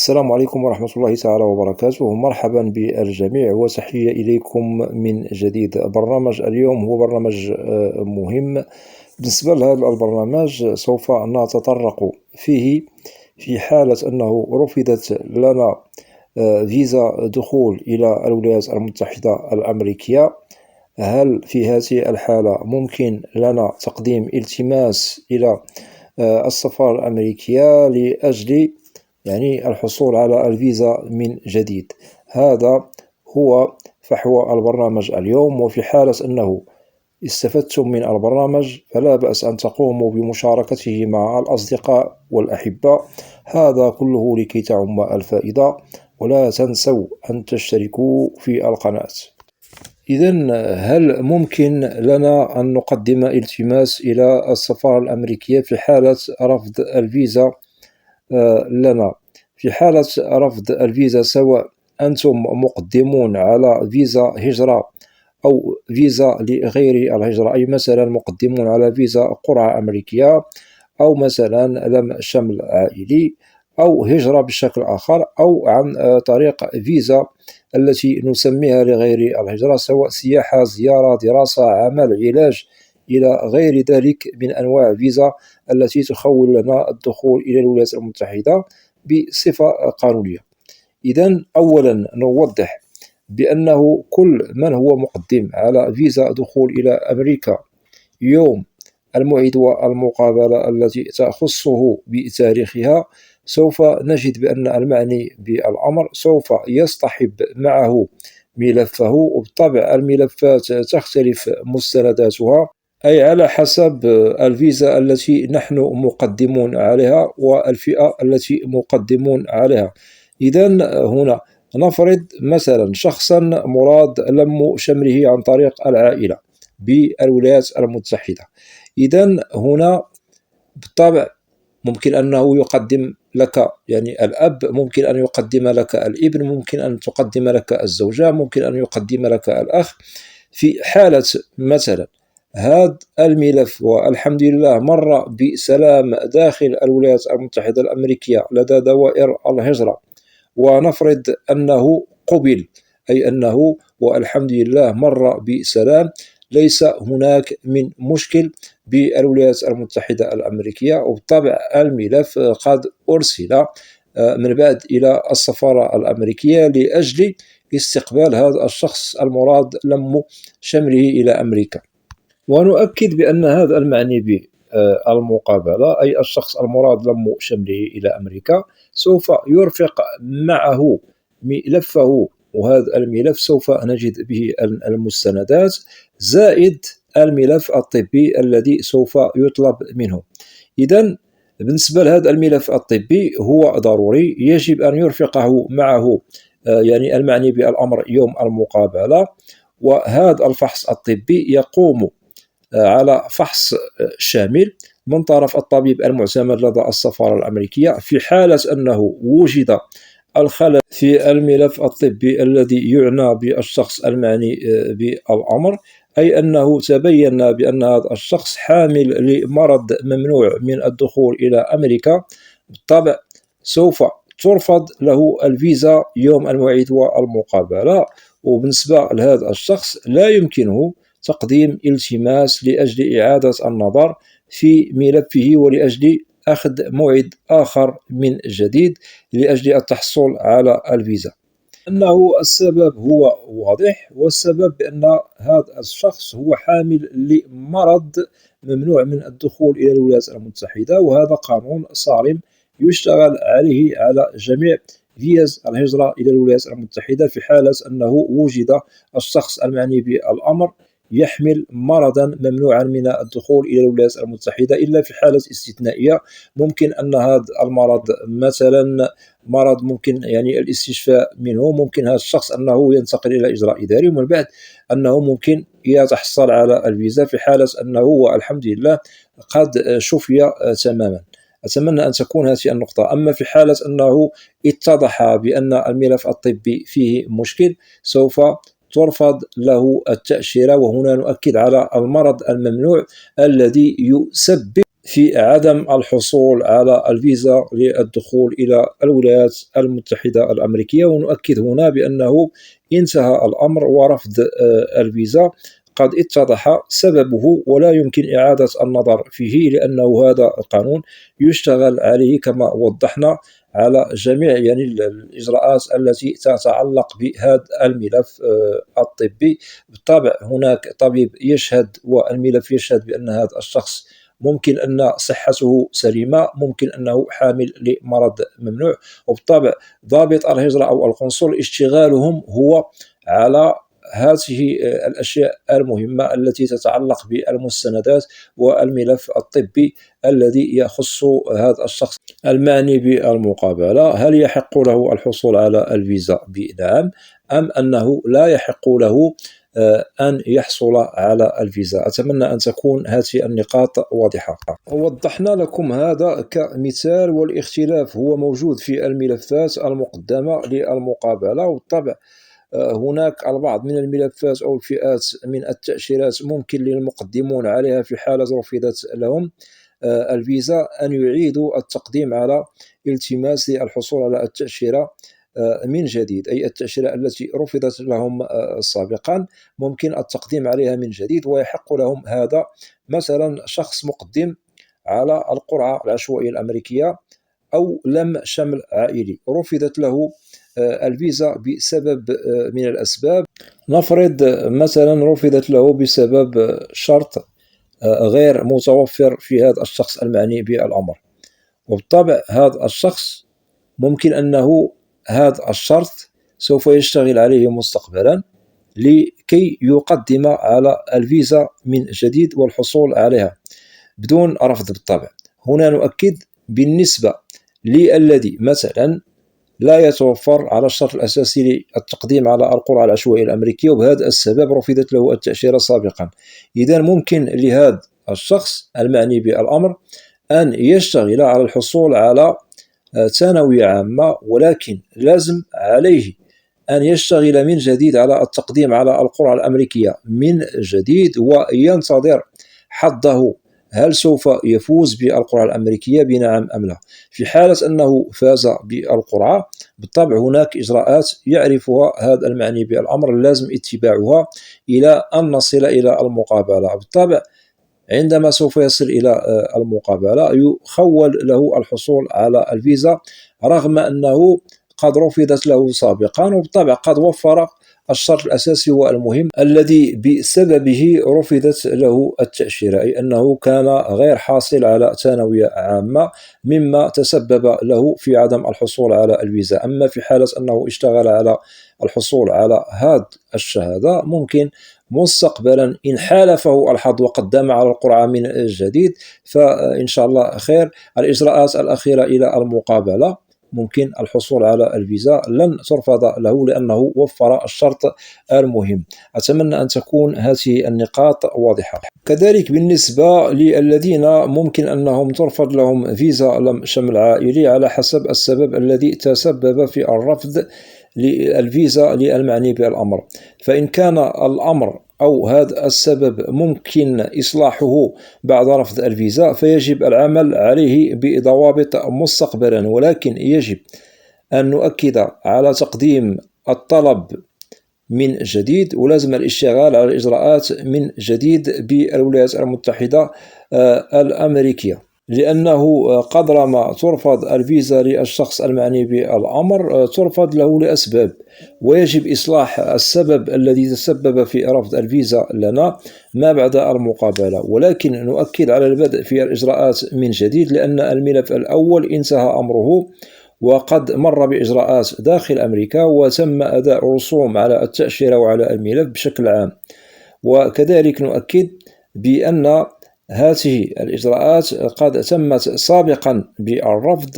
السلام عليكم ورحمة الله تعالى وبركاته. مرحبا بالجميع وتحية إليكم من جديد. برنامج اليوم هو برنامج مهم. بالنسبة لهذا البرنامج سوف نتطرق فيه في حالة أنه رفضت لنا فيزا دخول إلى الولايات المتحدة الأمريكية. هل في هذه الحالة ممكن لنا تقديم التماس إلى السفارة الأمريكية لأجل الحصول على الفيزا من جديد؟ هذا هو فحوى البرنامج اليوم. وفي حالة أنه استفدتم من البرنامج فلا بأس أن تقوموا بمشاركته مع الأصدقاء والأحباء، هذا كله لكي تعم الفائدة. ولا تنسوا أن تشتركوا في القناة. إذن هل ممكن لنا أن نقدم التماس إلى السفارة الأمريكية في حالة رفض الفيزا لنا؟ في حالة رفض الفيزا، سواء أنتم مقدمون على فيزا هجرة أو فيزا لغير الهجرة، أي مثلا مقدمون على فيزا قرعة أمريكية، أو مثلا لم شمل عائلي، أو هجرة بشكل آخر، أو عن طريق فيزا التي نسميها لغير الهجرة، سواء سياحة، زيارة، دراسة، عمل، علاج، إلى غير ذلك من أنواع فيزا التي تخول لنا الدخول إلى الولايات المتحدة بصفة قانونية. إذن أولا نوضح بأنه كل من هو مقدم على فيزا دخول إلى أمريكا يوم الموعد والمقابلة التي تخصه بتاريخها، سوف نجد بأن المعني بالأمر سوف يصطحب معه ملفه، وبالطبع الملفات تختلف مستنداتها، أي على حسب الفيزا التي نحن مقدمون عليها والفئة التي مقدمون عليها. إذن هنا نفرض مثلا شخصا مراد لم شمله عن طريق العائلة بالولايات المتحدة. إذن هنا بالطبع ممكن أنه يقدم لك الأب، ممكن أن يقدم لك الابن، ممكن أن تقدم لك الزوجة، ممكن أن يقدم لك الأخ. في حالة مثلا هذا الملف والحمد لله مر بسلام داخل الولايات المتحدة الأمريكية لدى دوائر الهجرة، ونفرض أنه قبل، أي أنه والحمد لله مر بسلام، ليس هناك من مشكل بالولايات المتحدة الأمريكية، وبالطبع الملف قد أرسل من بعد إلى السفارة الأمريكية لأجل استقبال هذا الشخص المراد لم شمله إلى أمريكا. ونؤكد بأن هذا المعني بالمقابلة، أي الشخص المراد لم شمله إلى أمريكا، سوف يرفق معه ملفه، وهذا الملف سوف نجد به المستندات زائد الملف الطبي الذي سوف يطلب منه. إذن بالنسبة لهذا الملف الطبي هو ضروري، يجب أن يرفقه معه المعني بالأمر يوم المقابلة. وهذا الفحص الطبي يقوم على فحص شامل من طرف الطبيب المعتمد لدى السفارة الأمريكية. في حالة أنه وجد الخلل في الملف الطبي الذي يعنى بالشخص المعني بالأمر، أي أنه تبين بأن هذا الشخص حامل لمرض ممنوع من الدخول إلى أمريكا، بالطبع سوف ترفض له الفيزا يوم الموعد والمقابلة. وبالنسبة لهذا الشخص لا يمكنه تقديم التماس لأجل إعادة النظر في ملفه ولأجل أخذ موعد آخر من جديد لأجل التحصل على الفيزا. أنه السبب هو واضح، والسبب بأن هذا الشخص هو حامل لمرض ممنوع من الدخول إلى الولايات المتحدة، وهذا قانون صارم يشتغل عليه على جميع فيز الهجرة إلى الولايات المتحدة في حالة أنه وجد الشخص المعني بالأمر يحمل مرضا ممنوعا من الدخول إلى الولايات المتحدة، إلا في حالة استثنائية. ممكن أن هذا المرض مثلا مرض ممكن الاستشفاء منه، ممكن هذا الشخص أنه ينتقل إلى إجراء إداري، ومن بعد أنه ممكن يتحصل على الفيزا في حالة أنه والحمد لله قد شفي تماما. أتمنى أن تكون هذه النقطة. أما في حالة أنه اتضح بأن الملف الطبي فيه مشكل، سوف ترفض له التأشيرة. وهنا نؤكد على المرض الممنوع الذي يسبب في عدم الحصول على الفيزا للدخول إلى الولايات المتحدة الأمريكية. ونؤكد هنا بأنه انتهى الأمر، ورفض الفيزا قد اتضح سببه، ولا يمكن إعادة النظر فيه، لأنه هذا القانون يشتغل عليه كما وضحنا على جميع الإجراءات التي تتعلق بهذا الملف الطبي. بالطبع هناك طبيب يشهد والملف يشهد بأن هذا الشخص ممكن أن صحته سليمة، ممكن أنه حامل لمرض ممنوع. وبالطبع ضابط الهجرة أو القنصل اشتغالهم هو على هذه الأشياء المهمة التي تتعلق بالمستندات والملف الطبي الذي يخص هذا الشخص المعني بالمقابلة. هل يحق له الحصول على الفيزا بنعم، أم أنه لا يحق له أن يحصل على الفيزا؟ أتمنى أن تكون هذه النقاط واضحة. وضحنا لكم هذا كمثال، والاختلاف هو موجود في الملفات المقدمة للمقابلة. وبالطبع هناك البعض من الملفات أو الفئات من التأشيرات ممكن للمقدمون عليها في حالة رفضت لهم الفيزا أن يعيدوا التقديم على التماس للحصول على التأشيرة من جديد، أي التأشيرة التي رفضت لهم سابقا ممكن التقديم عليها من جديد. ويحق لهم هذا مثلا شخص مقدم على القرعة العشوائية الأمريكية أو لم شمل عائلي، رفضت له الفيزا بسبب من الأسباب، نفرض مثلا رفضت له بسبب شرط غير متوفر في هذا الشخص المعني بالأمر. وبالطبع هذا الشخص ممكن أنه هذا الشرط سوف يشتغل عليه مستقبلا لكي يقدم على الفيزا من جديد والحصول عليها بدون رفض. بالطبع هنا نؤكد بالنسبة للذي مثلا لا يتوفر على الشرط الأساسي للتقديم على القرعة العشوائية الأمريكية، وبهذا السبب رفضت له التأشيرة سابقا. إذا ممكن لهذا الشخص المعني بالأمر أن يشتغل على الحصول على ثانوية عامة، ولكن لازم عليه أن يشتغل من جديد على التقديم على القرعة الأمريكية من جديد، وينتظر حظه هل سوف يفوز بالقرعة الأمريكية بنعم أم لا. في حالة أنه فاز بالقرعة بالطبع هناك إجراءات يعرفها هذا المعني بالأمر لازم اتباعها إلى أن نصل إلى المقابلة. بالطبع عندما سوف يصل إلى المقابلة يخول له الحصول على الفيزا رغم أنه قد رفضت له سابقا، وبالطبع قد وفر الشرط الأساسي والمهم الذي بسببه رفضت له التأشيرة، أي أنه كان غير حاصل على ثانوية عامة مما تسبب له في عدم الحصول على الفيزا. أما في حالة أنه اشتغل على الحصول على هذه الشهادة ممكن مستقبلا إن حالفه الحظ وقدم على القرعة من جديد فإن شاء الله خير. الإجراءات الأخيرة إلى المقابلة ممكن الحصول على الفيزا لن ترفض له لأنه وفر الشرط المهم. أتمنى أن تكون هذه النقاط واضحة. كذلك بالنسبة للذين ممكن أنهم ترفض لهم فيزا لم شمل عائلي على حسب السبب الذي تسبب في الرفض للفيزا للمعني بالأمر، فإن كان الأمر أو هذا السبب ممكن إصلاحه بعد رفض الفيزا فيجب العمل عليه بضوابط مستقبلا، ولكن يجب أن نؤكد على تقديم الطلب من جديد، ولازم الاشتغال على الإجراءات من جديد بالولايات المتحدة الأمريكية، لأنه قدر ما ترفض الفيزا للشخص المعني بالأمر ترفض له لأسباب، ويجب إصلاح السبب الذي تسبب في رفض الفيزا لنا ما بعد المقابلة. ولكن نؤكد على البدء في الإجراءات من جديد لأن الملف الأول انتهى أمره وقد مر بإجراءات داخل أمريكا وتم أداء رسوم على التأشيرة وعلى الملف بشكل عام. وكذلك نؤكد بأن هذه الإجراءات قد تمت سابقا بالرفض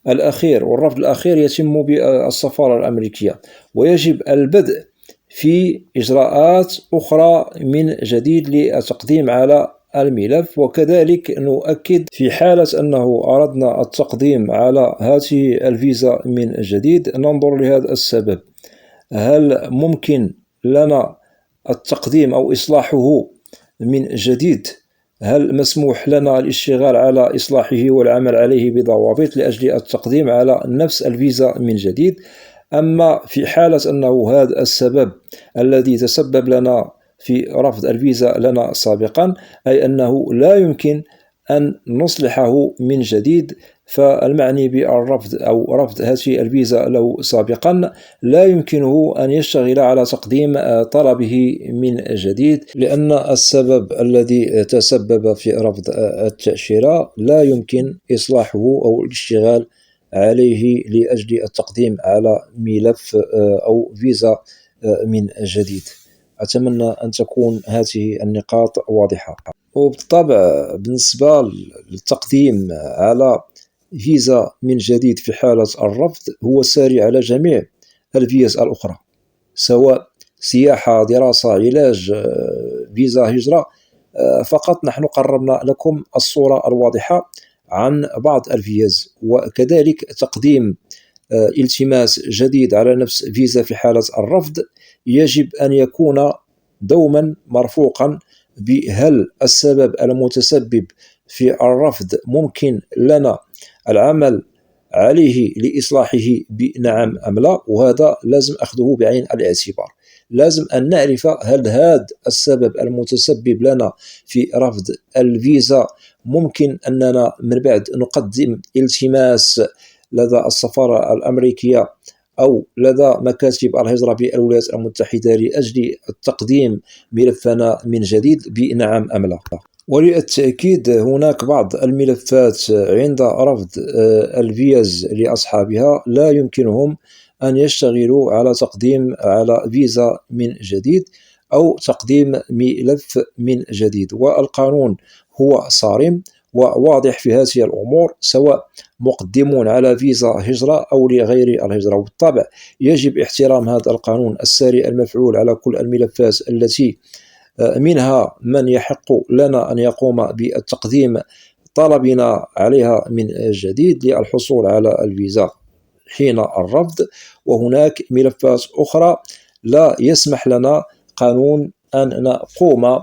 الأخير، والرفض الأخير يتم بالسفارة الأمريكية، ويجب البدء في إجراءات أخرى من جديد للتقديم على الملف. وكذلك نؤكد في حالة أنه أردنا التقديم على هذه الفيزا من جديد ننظر لهذا السبب، هل ممكن لنا التقديم أو إصلاحه من جديد هل مسموح لنا الاشتغال على إصلاحه والعمل عليه بضوابط لأجل التقديم على نفس الفيزا من جديد؟ أما في حالة أنه هذا السبب الذي تسبب لنا في رفض الفيزا لنا سابقا، أي أنه لا يمكن أن نصلحه من جديد، فالمعني بالرفض أو رفض هذه الفيزا له سابقا لا يمكنه أن يشتغل على تقديم طلبه من جديد، لأن السبب الذي تسبب في رفض التأشيرة لا يمكن إصلاحه أو الاشتغال عليه لأجل التقديم على ملف أو فيزا من جديد. أتمنى أن تكون هذه النقاط واضحة. وبالطبع بالنسبة للتقديم على فيزا من جديد في حالة الرفض هو ساري على جميع الفيز الأخرى، سواء سياحة، دراسة، علاج، فيزا هجرة. فقط نحن قربنا لكم الصورة الواضحة عن بعض الفيز، وكذلك تقديم التماس جديد على نفس فيزا في حالة الرفض يجب أن يكون دوما مرفوقا بهل السبب المتسبب في الرفض ممكن لنا العمل عليه لإصلاحه بنعم أم لا، وهذا لازم أخذه بعين الاعتبار. لازم أن نعرف هل هذا السبب المتسبب لنا في رفض الفيزا ممكن أننا من بعد نقدم التماس لدى السفارة الأمريكية أو لدى مكاتب الهجرة بالولايات المتحدة لأجل التقديم ملفنا من جديد بنعم أم لا. وللتأكيد هناك بعض الملفات عند رفض الفيز لأصحابها لا يمكنهم أن يشتغلوا على تقديم على فيزا من جديد أو تقديم ملف من جديد، والقانون هو صارم وواضح في هذه الأمور، سواء مقدمون على فيزا هجرة أو لغير الهجرة. وبالطبع يجب احترام هذا القانون الساري المفعول على كل الملفات التي منها من يحق لنا أن يقوم بالتقديم طلبنا عليها من جديد للحصول على الفيزا حين الرفض، وهناك ملفات أخرى لا يسمح لنا قانون أن نقوم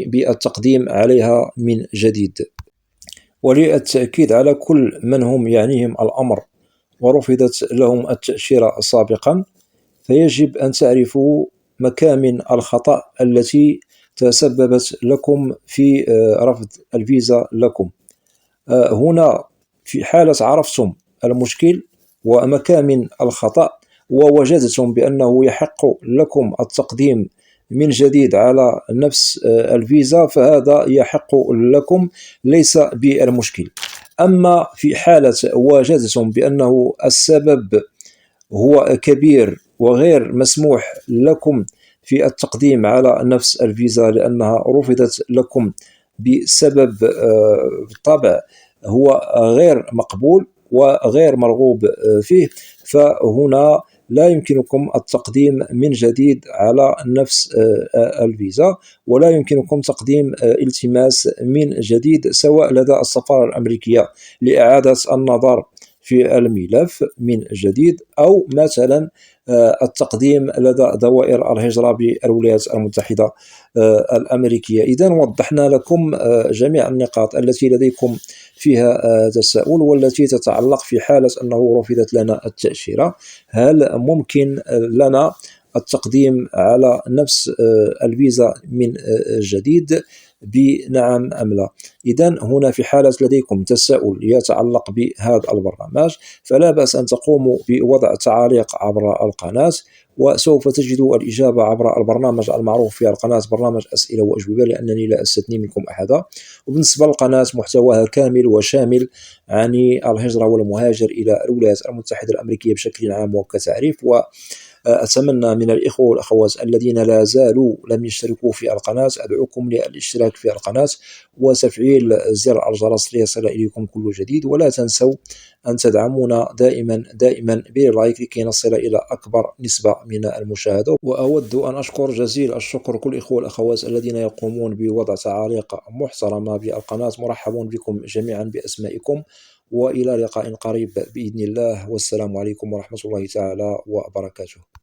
بالتقديم عليها من جديد. وللتأكيد على كل من هم يعنيهم الأمر ورفضت لهم التأشيرة سابقا، فيجب أن تعرفوا مكامن الخطأ التي تسببت لكم في رفض الفيزا لكم. هنا في حالة عرفتم المشكل ومكامن الخطأ ووجدتم بأنه يحق لكم التقديم من جديد على نفس الفيزا، فهذا يحق لكم ليس بالمشكل. أما في حالة وجدتم بأنه السبب هو كبير وغير مسموح لكم في التقديم على نفس الفيزا لأنها رفضت لكم بسبب بالطبع هو غير مقبول وغير مرغوب فيه، فهنا لا يمكنكم التقديم من جديد على نفس الفيزا، ولا يمكنكم تقديم التماس من جديد سواء لدى السفارة الأمريكية لإعادة النظر في الملف من جديد، أو مثلا التقديم لدى دوائر الهجرة بالولايات المتحدة الأمريكية. إذن وضحنا لكم جميع النقاط التي لديكم فيها تساؤل والتي تتعلق في حالة أنه رفضت لنا التأشيرة، هل ممكن لنا التقديم على نفس الفيزا من جديد بنعم أم لا. إذن هنا في حالة لديكم تساؤل يتعلق بهذا البرنامج فلا بأس أن تقوموا بوضع تعاليق عبر القناة، وسوف تجدوا الإجابة عبر البرنامج المعروف في القناة برنامج أسئلة وأجوبة، لأنني لا أستثني منكم أحدا. وبالنسبة للقناة محتواها كامل وشامل عن الهجرة والمهاجر إلى الولايات المتحدة الأمريكية بشكل عام وكتعريف. وأتمنى من الإخوة والأخوات الذين لا زالوا لم يشتركوا في القناة أدعوكم للاشتراك في القناة وتفعيل زر الجرس ليصل إليكم كل جديد، ولا تنسوا أن تدعمونا دائما باللايك لكي نصل إلى أكبر نسبة من المشاهدة. وأود أن أشكر جزيل الشكر كل الإخوة والأخوات الذين يقومون بوضع تعاليق محترمة بالقناة. مرحبا بكم جميعا بأسمائكم، وإلى لقاء قريب بإذن الله، والسلام عليكم ورحمة الله تعالى وبركاته.